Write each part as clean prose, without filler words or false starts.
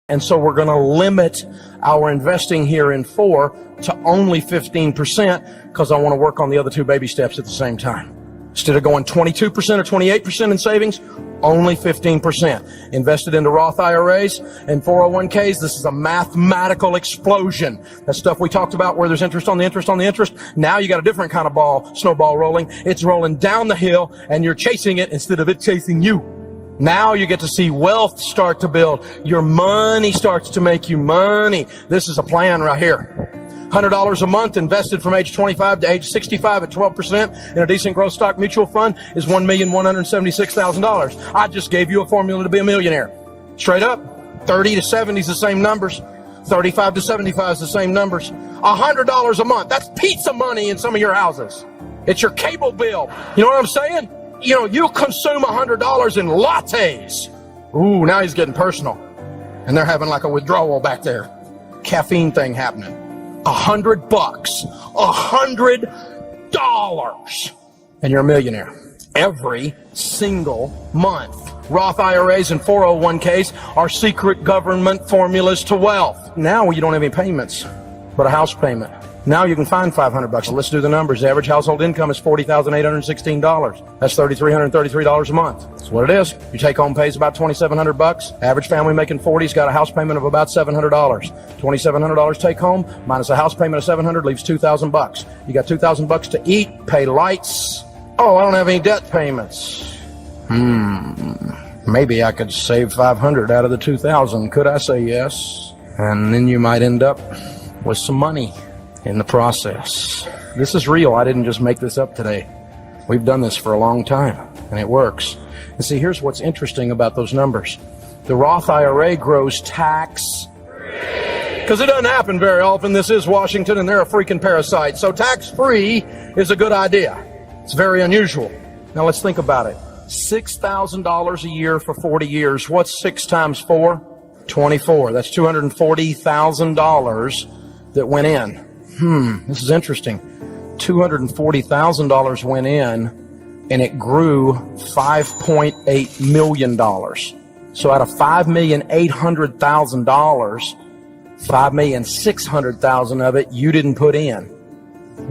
And so we're going to limit our investing here in 4 to only 15% because I want to work on the other 2 baby steps at the same time. Instead of going 22% or 28% in savings, only 15%. Invested into Roth IRAs and 401ks, this is a mathematical explosion. That stuff we talked about where there's interest on the interest on the interest. Now you got a different kind of snowball rolling. It's rolling down the hill and you're chasing it instead of it chasing you. Now you get to see wealth start to build. Your money starts to make you money. This is a plan right here. $100 a month invested from age 25 to age 65 at 12% in a decent growth stock mutual fund is $1,176,000. I just gave you a formula to be a millionaire. Straight up. 30 to 70 is the same numbers. 35 to 75 is the same numbers. $100 a month. That's pizza money in some of your houses. It's your cable bill. You know what I'm saying? You know, you consume $100 in lattes. Ooh, now he's getting personal. And they're having like a withdrawal back there. Caffeine thing happening. $100. $100. And you're a millionaire. Every single month. Roth IRAs and 401ks are secret government formulas to wealth. Now you don't have any payments, but a house payment. Now you can find $500. Let's do the numbers. The average household income is $40,816. That's $3,333 a month. That's what it is. Your take-home pay is about $2,700. Average family making 40's got a house payment of about $700. $2,700 take-home minus a house payment of $700 leaves $2,000. You got $2,000 to eat, pay lights. Oh, I don't have any debt payments. Maybe I could save $500 out of the $2,000. Could I say yes? And then you might end up with some money in the process. This is real. I didn't just make this up today. We've done this for a long time, and it works. And see, here's what's interesting about those numbers. The Roth IRA grows tax-free. Because it doesn't happen very often. This is Washington, and they're a freaking parasite. So tax-free is a good idea. It's very unusual. Now let's think about it. $6,000 a year for 40 years. What's 6 times 4? 24. That's $240,000 that went in. This is interesting. $240,000 went in, and it grew $5.8 million. So out of $5,800,000, $5,600,000 of it you didn't put in.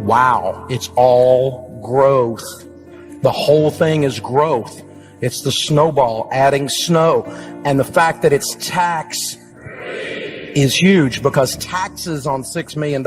Wow, it's all growth. The whole thing is growth. It's the snowball adding snow. And the fact that it's tax is huge because taxes on $6 million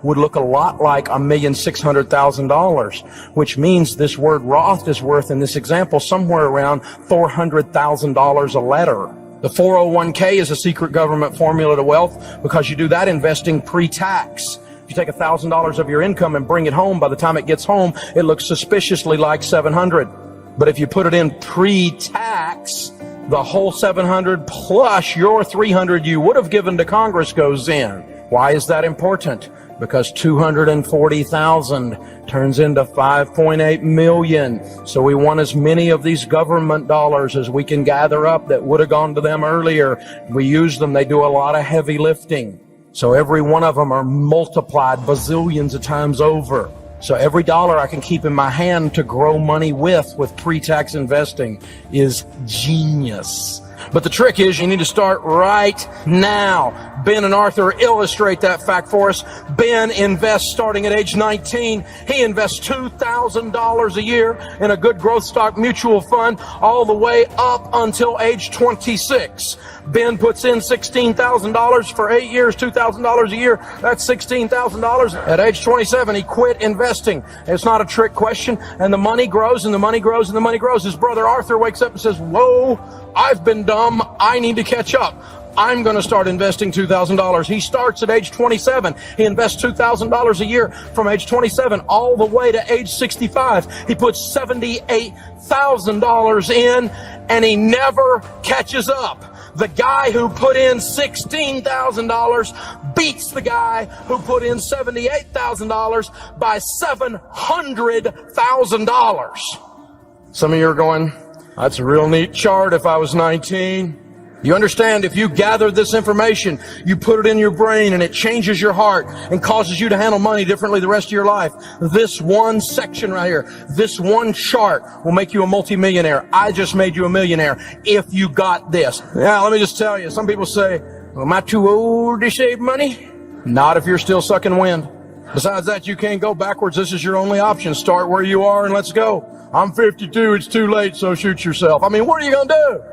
would look a lot like $1,600,000, which means this word Roth is worth, in this example, somewhere around $400,000 a letter. The 401k is a secret government formula to wealth because you do that investing pre-tax. If you take $1,000 of your income and bring it home, by the time it gets home, it looks suspiciously like $700. But if you put it in pre-tax, the whole $700 plus your $300 you would have given to Congress goes in. Why is that important? Because $240,000 turns into $5.8 million. So we want as many of these government dollars as we can gather up that would have gone to them earlier. We use them. They do a lot of heavy lifting. So every one of them are multiplied bazillions of times over. So every dollar I can keep in my hand to grow money with pre-tax investing is genius. But the trick is you need to start right now. Ben and Arthur illustrate that fact for us. Ben invests starting at age 19. He invests $2,000 a year in a good growth stock mutual fund all the way up until age 26. Ben puts in $16,000 for 8 years, $2,000 a year. That's $16,000. At age 27, he quit investing. It's not a trick question. And the money grows and the money grows and the money grows. His brother Arthur wakes up and says, whoa, I've been dumb. I need to catch up. I'm going to start investing $2,000. He starts at age 27. He invests $2,000 a year from age 27 all the way to age 65. He puts $78,000 in, and he never catches up. The guy who put in $16,000 beats the guy who put in $78,000 by $700,000. Some of you are going, that's a real neat chart if I was 19. You understand, if you gather this information, you put it in your brain and it changes your heart and causes you to handle money differently the rest of your life. This one section right here, this one chart will make you a multimillionaire. I just made you a millionaire if you got this. Now, let me just tell you, some people say, well, am I too old to save money? Not if you're still sucking wind. Besides that, you can't go backwards. This is your only option. Start where you are and let's go. I'm 52. It's too late, so shoot yourself. I mean, what are you going to do?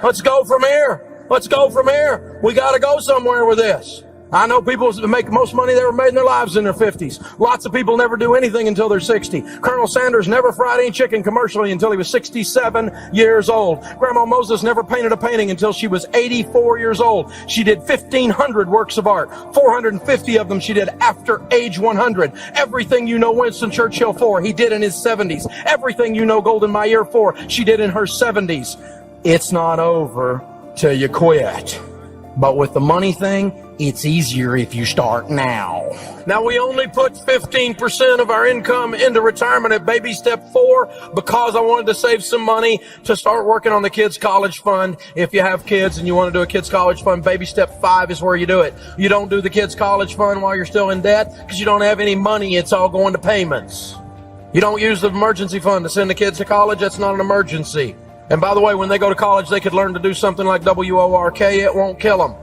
Let's go from here. Let's go from here. We got to go somewhere with this. I know people that make most money they ever made in their lives in their 50s. Lots of people never do anything until they're 60. Colonel Sanders never fried any chicken commercially until he was 67 years old. Grandma Moses never painted a painting until she was 84 years old. She did 1,500 works of art. 450 of them she did after age 100. Everything you know Winston Churchill for, he did in his 70s. Everything you know Golden Meir for, she did in her 70s. It's not over till you quit. But with the money thing, it's easier if you start now. Now, we only put 15% of our income into retirement at baby step 4 because I wanted to save some money to start working on the kids' college fund. If you have kids and you want to do a kids' college fund, baby step 5 is where you do it. You don't do the kids' college fund while you're still in debt because you don't have any money. It's all going to payments. You don't use the emergency fund to send the kids to college. That's not an emergency. And by the way, when they go to college, they could learn to do something like WORK. It won't kill them.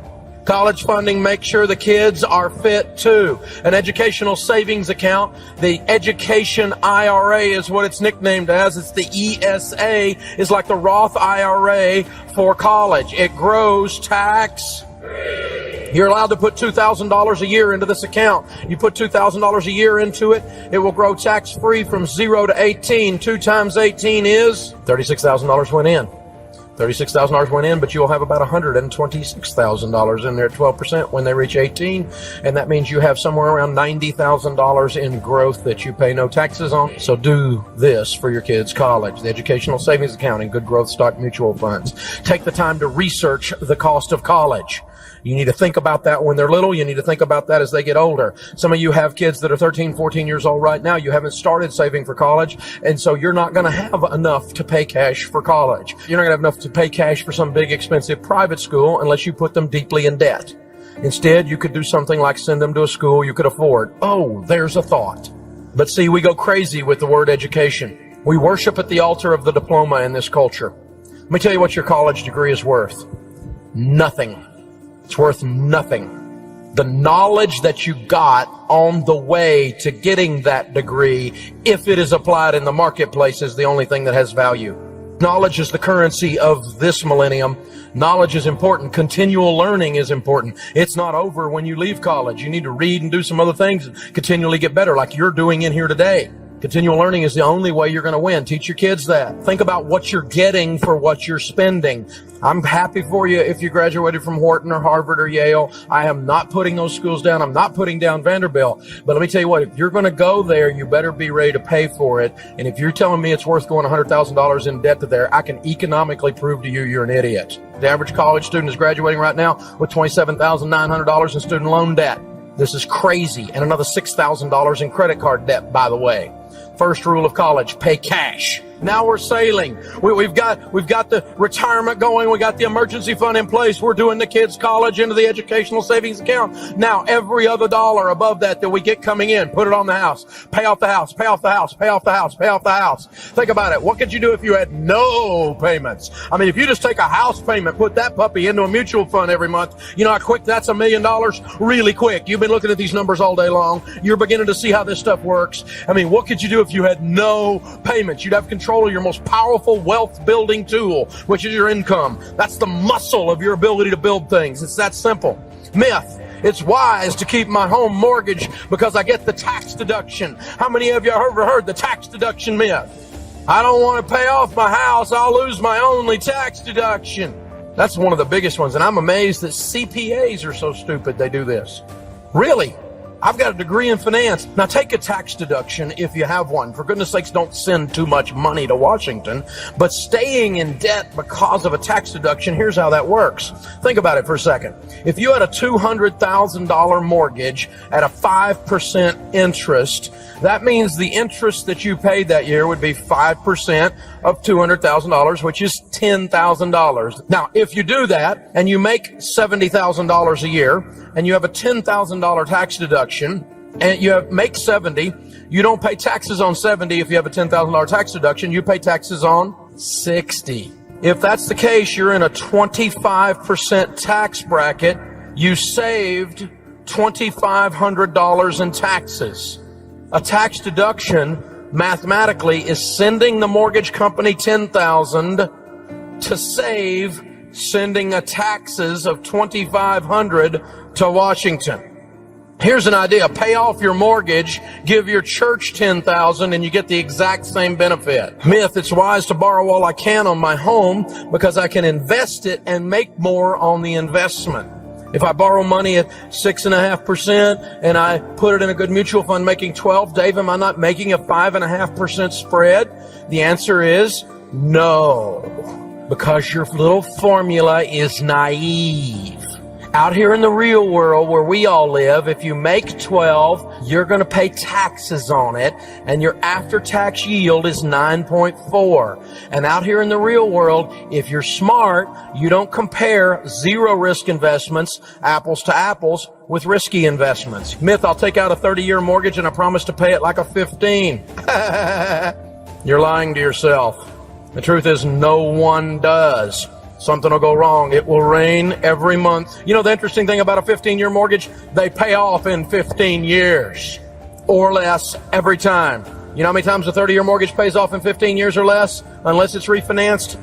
College funding makes sure the kids are fit too. An educational savings account, the Education IRA is what it's nicknamed as. It's the ESA. It's like the Roth IRA for college. It grows tax. You're allowed to put $2,000 a year into this account. You put $2,000 a year into it, it will grow tax-free from 0 to 18. 2 times 18 is $36,000 went in. $36,000 went in, but you'll have about $126,000 in there at 12% when they reach 18. And that means you have somewhere around $90,000 in growth that you pay no taxes on. So do this for your kids' college. The educational savings account and good growth stock mutual funds. Take the time to research the cost of college. You need to think about that when they're little. You need to think about that as they get older. Some of you have kids that are 13, 14 years old right now. You haven't started saving for college, and so you're not going to have enough to pay cash for college. You're not going to have enough to pay cash for some big, expensive private school unless you put them deeply in debt. Instead, you could do something like send them to a school you could afford. Oh, there's a thought. But see, we go crazy with the word education. We worship at the altar of the diploma in this culture. Let me tell you what your college degree is worth. Nothing. It's worth nothing. The knowledge that you got on the way to getting that degree, if it is applied in the marketplace, is the only thing that has value. Knowledge is the currency of this millennium. Knowledge is important. Continual learning is important. It's not over when you leave college. You need to read and do some other things and continually get better like you're doing in here today. Continual learning is the only way you're going to win. Teach your kids that. Think about what you're getting for what you're spending. I'm happy for you if you graduated from Wharton or Harvard or Yale. I am not putting those schools down. I'm not putting down Vanderbilt. But let me tell you what, if you're going to go there, you better be ready to pay for it. And if you're telling me it's worth going $100,000 in debt to there, I can economically prove to you you're an idiot. The average college student is graduating right now with $27,900 in student loan debt. This is crazy. And another $6,000 in credit card debt, by the way. First rule of college, pay cash. Now we're sailing. We've got the retirement going. We got the emergency fund in place. We're doing the kids' college into the educational savings account. Now every other dollar above that we get coming in, put it on the house. Pay off the house, pay off the house, pay off the house, pay off the house. Think about it. What could you do if you had no payments? I mean, if you just take a house payment, put that puppy into a mutual fund every month, you know how quick that's $1 million? Really quick. You've been looking at these numbers all day long. You're beginning to see how this stuff works. I mean, what could you do if you had no payments? You'd have control of your most powerful wealth building tool, which is your income. That's the muscle of your ability to build things. It's that simple. Myth. It's wise to keep my home mortgage because I get the tax deduction. How many of you have ever heard the tax deduction myth? I don't want to pay off my house. I'll lose my only tax deduction. That's one of the biggest ones. And I'm amazed that CPAs are so stupid they do this. Really? I've got a degree in finance. Now take a tax deduction if you have one. For goodness sakes, don't send too much money to Washington. But staying in debt because of a tax deduction, here's how that works. Think about it for a second. If you had a $200,000 mortgage at a 5% interest, that means the interest that you paid that year would be 5% of $200,000, which is $10,000. Now, if you do that and you make $70,000 a year and you have a $10,000 tax deduction and you make 70, you don't pay taxes on 70 if you have a $10,000 tax deduction, you pay taxes on 60. If that's the case, you're in a 25% tax bracket. You saved $2,500 in taxes. A tax deduction mathematically is sending the mortgage company $10,000 to save sending a taxes of $2,500 to Washington. Here's an idea. Pay off your mortgage, give your church $10,000, and you get the exact same benefit. Myth, it's wise to borrow all I can on my home because I can invest it and make more on the investment. If I borrow money at 6.5% and I put it in a good mutual fund making 12, Dave, am I not making a 5.5% spread? The answer is no, because your little formula is naive. Out here in the real world where we all live, if you make 12, you're going to pay taxes on it, and your after-tax yield is 9.4. And out here in the real world, if you're smart, you don't compare zero-risk investments, apples to apples, with risky investments. Myth, I'll take out a 30-year mortgage and I promise to pay it like a 15. You're lying to yourself. The truth is no one does. Something will go wrong. It will rain every month. You know the interesting thing about a 15-year mortgage? They pay off in 15 years or less every time. You know how many times a 30-year mortgage pays off in 15 years or less? Unless it's refinanced,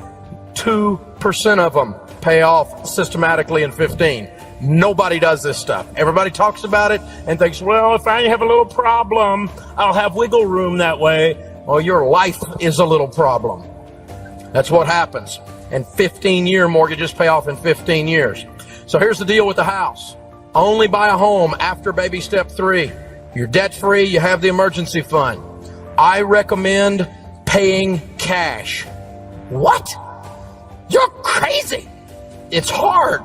2% of them pay off systematically in 15. Nobody does this stuff. Everybody talks about it and thinks, well, if I have a little problem, I'll have wiggle room that way. Well, your life is a little problem. That's what happens. And 15-year mortgages pay off in 15 years. So here's the deal with the house. Only buy a home after baby step 3. You're debt-free, you have the emergency fund. I recommend paying cash. What? You're crazy. It's hard.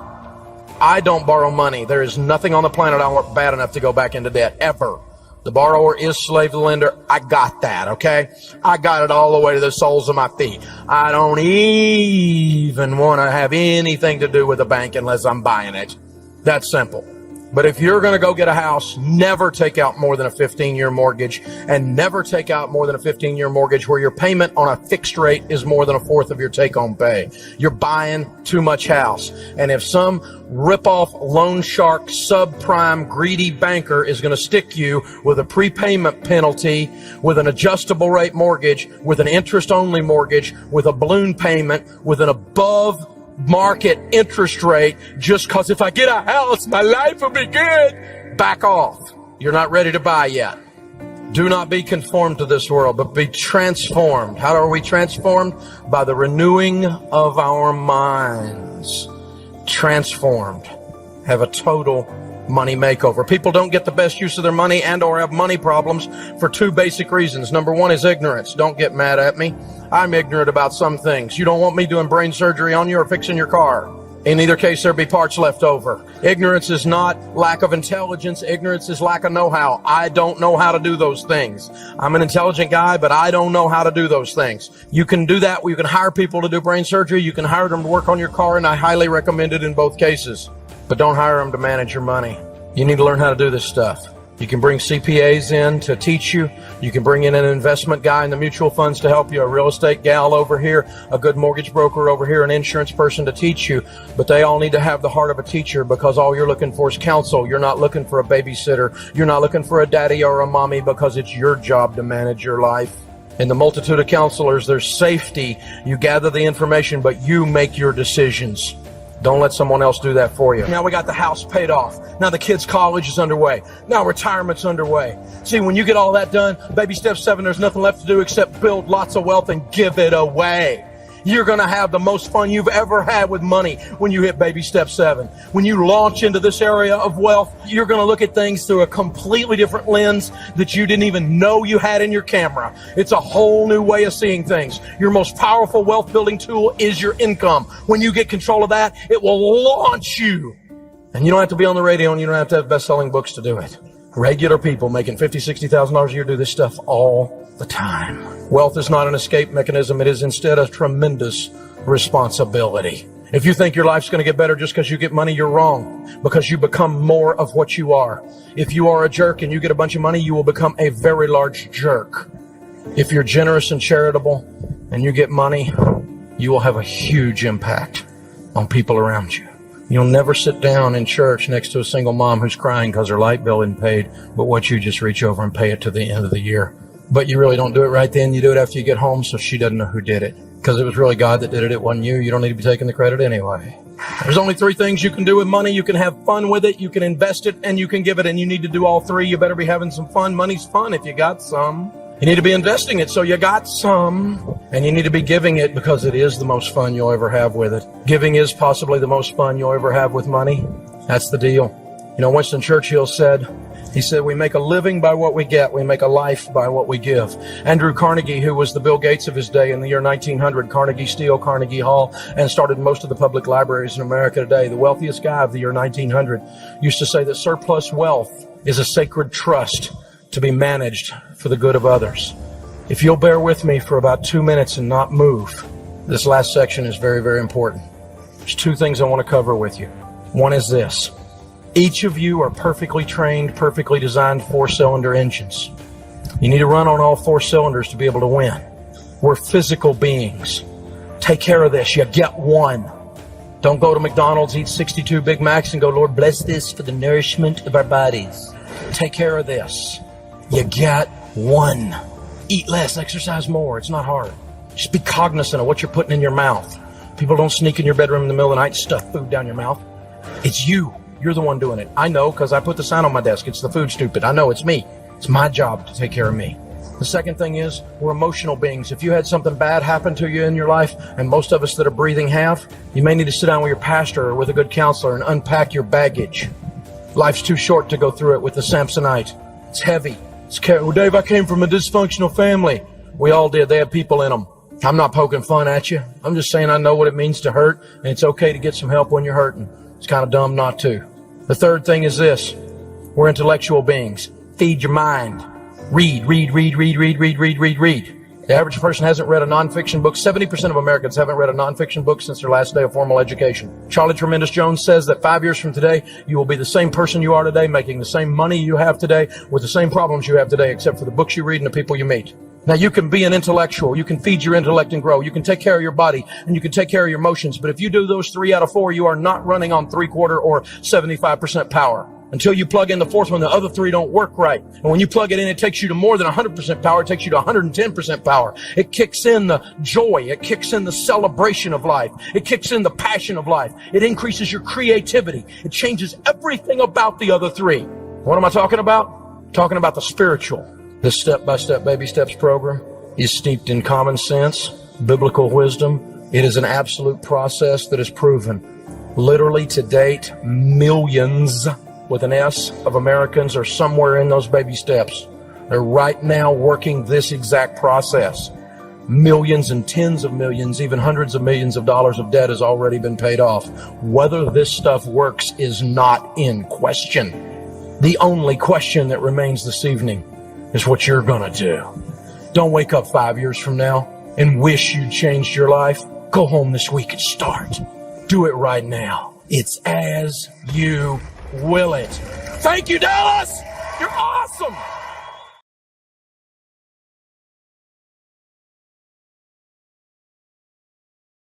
I don't borrow money. There is nothing on the planet I want bad enough to go back into debt, ever. The borrower is slave to the lender. I got that, okay? I got it all the way to the soles of my feet. I don't even want to have anything to do with a bank unless I'm buying it. That's simple. But if you're going to go get a house, never take out more than a 15-year mortgage, and never take out more than a 15-year mortgage where your payment on a fixed rate is more than a fourth of your take-home pay. You're buying too much house. And if some rip-off loan shark, subprime, greedy banker is going to stick you with a prepayment penalty, with an adjustable rate mortgage, with an interest-only mortgage, with a balloon payment, with an above market interest rate, just because if I get a house, my life will be good. Back off. You're not ready to buy yet. Do not be conformed to this world, but be transformed. How are we transformed? By the renewing of our minds. Transformed. Have a total money makeover. People don't get the best use of their money and or have money problems for 2 basic reasons. Number 1 is ignorance. Don't get mad at me. I'm ignorant about some things. You don't want me doing brain surgery on you or fixing your car. In either case, there'll be parts left over. Ignorance is not lack of intelligence. Ignorance is lack of know-how. I don't know how to do those things. I'm an intelligent guy, but I don't know how to do those things. You can do that. You can hire people to do brain surgery. You can hire them to work on your car, and I highly recommend it in both cases. But don't hire them to manage your money. You need to learn how to do this stuff. You can bring CPAs in to teach you. You can bring in an investment guy in the mutual funds to help you, a real estate gal over here, a good mortgage broker over here, an insurance person to teach you. But they all need to have the heart of a teacher, because all you're looking for is counsel. You're not looking for a babysitter. You're not looking for a daddy or a mommy, because it's your job to manage your life. In the multitude of counselors, there's safety. You gather the information, but you make your decisions. Don't let someone else do that for you. Now we got the house paid off. Now the kids' college is underway. Now retirement's underway. See, when you get all that done, baby step 7, there's nothing left to do except build lots of wealth and give it away. You're going to have the most fun you've ever had with money when you hit baby step 7. When you launch into this area of wealth, you're going to look at things through a completely different lens that you didn't even know you had in your camera. It's a whole new way of seeing things. Your most powerful wealth building tool is your income. When you get control of that, it will launch you. And you don't have to be on the radio, and you don't have to have best-selling books to do it. Regular people making $50,000, $60,000 a year do this stuff all the time. Wealth is not an escape mechanism. It is instead a tremendous responsibility. If you think your life's going to get better just because you get money, you're wrong, because you become more of what you are. If you are a jerk and you get a bunch of money, you will become a very large jerk. If you're generous and charitable and you get money, you will have a huge impact on people around you. You'll never sit down in church next to a single mom who's crying because her light bill isn't paid, but what you just reach over and pay it to the end of the year. But you really don't do it right then. You do it after you get home, so she doesn't know who did it. Because it was really God that did it. It wasn't you. You don't need to be taking the credit anyway. There's only 3 things you can do with money. You can have fun with it, you can invest it, and you can give it. And you need to do all 3. You better be having some fun. Money's fun if you got some. You need to be investing it so you got some. And you need to be giving it because it is the most fun you'll ever have with it. Giving is possibly the most fun you'll ever have with money. That's the deal. You know, Winston Churchill said, we make a living by what we get. We make a life by what we give. Andrew Carnegie, who was the Bill Gates of his day in the year 1900, Carnegie Steel, Carnegie Hall, and started most of the public libraries in America today, the wealthiest guy of the year 1900, used to say that surplus wealth is a sacred trust to be managed for the good of others. If you'll bear with me for about 2 minutes and not move, this last section is very, very important. There's 2 things I want to cover with you. One is this. Each of you are perfectly trained, perfectly designed 4-cylinder engines. You need to run on all 4 cylinders to be able to win. We're physical beings. Take care of this. You get one. Don't go to McDonald's, eat 62 Big Macs, and go, Lord, bless this for the nourishment of our bodies. Take care of this. You get one. Eat less, exercise more. It's not hard. Just be cognizant of what you're putting in your mouth. People don't sneak in your bedroom in the middle of the night and stuff food down your mouth. It's you. You're the one doing it. I know because I put the sign on my desk. It's the food stupid. I know it's me. It's my job to take care of me. The second thing is we're emotional beings. If you had something bad happen to you in your life, and most of us that are breathing have, you may need to sit down with your pastor or with a good counselor and unpack your baggage. Life's too short to go through it with the Samsonite. It's heavy. Well, Dave, I came from a dysfunctional family. We all did. They had people in them. I'm not poking fun at you. I'm just saying I know what it means to hurt, and it's okay to get some help when you're hurting. It's kind of dumb not to. The third thing is this. We're intellectual beings. Feed your mind. Read. The average person hasn't read a nonfiction book. 70% of Americans haven't read a nonfiction book since their last day of formal education. Charlie Tremendous Jones says that 5 years from today, you will be the same person you are today, making the same money you have today, with the same problems you have today, except for the books you read and the people you meet. Now, you can be an intellectual, you can feed your intellect and grow, you can take care of your body, and you can take care of your emotions, but if you do those 3 out of 4, you are not running on 3/4 or 75% power. Until you plug in the 4th one, the other 3 don't work right. And when you plug it in, it takes you to more than 100% power, it takes you to 110% power. It kicks in the joy, it kicks in the celebration of life, it kicks in the passion of life, it increases your creativity, it changes everything about the other 3. What am I talking about? Talking about the spiritual. This step-by-step baby steps program is steeped in common sense, biblical wisdom. It is an absolute process that is proven. Literally to date, millions with an S of Americans are somewhere in those baby steps. They're right now working this exact process. Millions and tens of millions, even hundreds of millions of dollars of debt has already been paid off. Whether this stuff works is not in question. The only question that remains this evening is what you're gonna do. Don't wake up 5 years from now and wish you'd changed your life. Go home this week and start. Do it right now. It's as you will it. Thank you, Dallas. You're awesome.